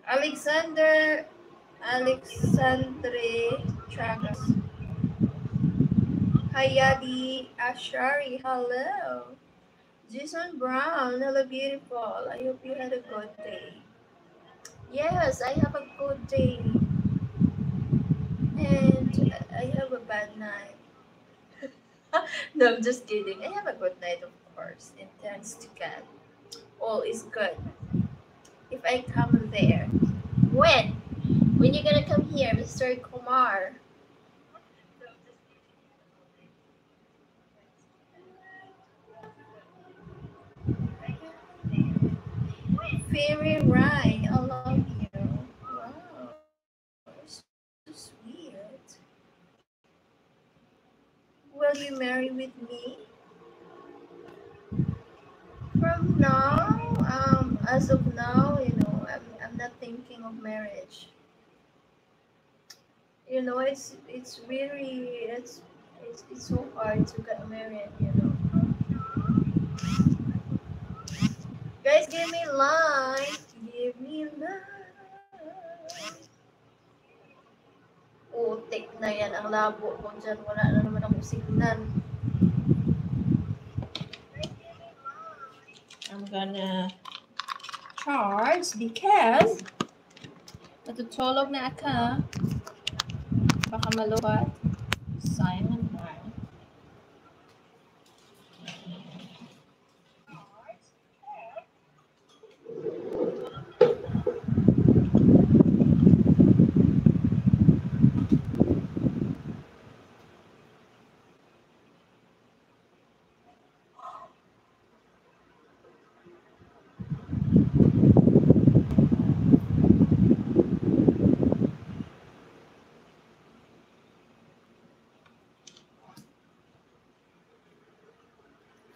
Alexandre Chagas. Hayadi Ashari, hello. Jason Brown, hello beautiful. I hope you had a good day. Yes, I have a good day. And I have a bad night. No, I'm just kidding. I have a good night, of course. And thanks to God. All is good. If I come there. When? When you gonna come here, Mr. Kumar? Very right. I love you. Wow, so sweet. Will you marry with me? From now, as of now, I'm not thinking of marriage. It's really it's so hard to get married. Guys, give me life, give me life. Utik na yan ang labo ko dyan. Wala na naman akong signal. I'm gonna charge because natutulog na ako. Baka malubat. Simon Brown.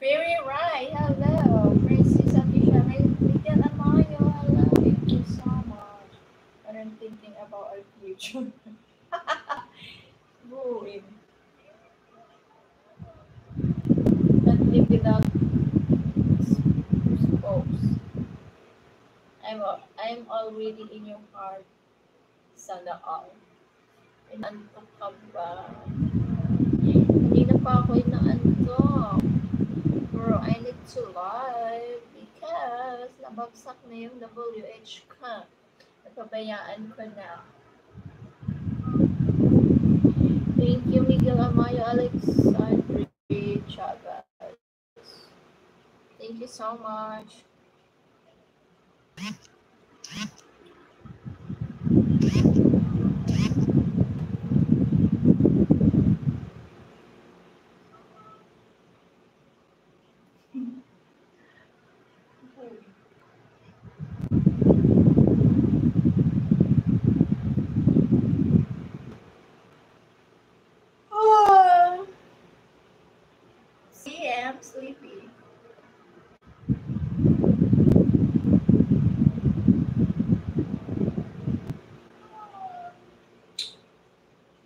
Very right. Hello. Princess Atisha. Miguel Amayo. Hello. Thank you so much. But I'm thinking about our future. Ruin. Can't live without spokes. I'm already in your heart. Sana all. Inaantok ka ba? Kanina pa ako inaantok. Bro, I need to live because nabagsak na yung WH ka. Napabayaan ko na. Thank you, Miguel Amayo, Alexandre Chagas. Thank you so much. Oh, see, I'm sleepy.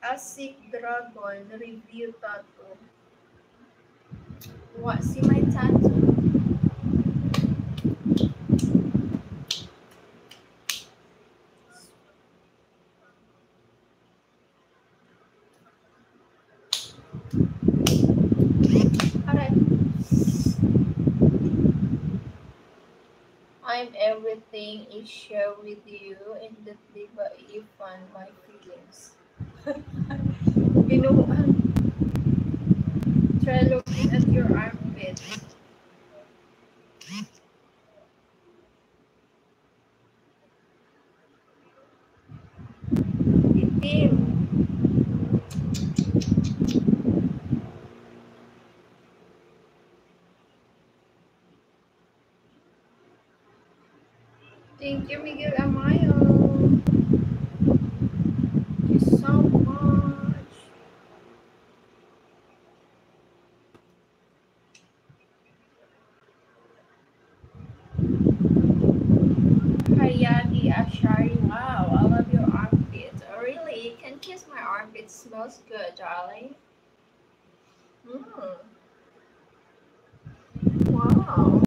Asik Dragon review tattoo. What? See my tattoo? Alright. I'm everything is share with you and that diba you find my feelings. Binuhan. Try looking at your armpit. Itim. Thank you, Miguel Amayo. Thank you so much. Hayati Ashari, wow, I love your armpit. Oh, really? You can kiss my armpit. It smells good, darling. Mm. Wow.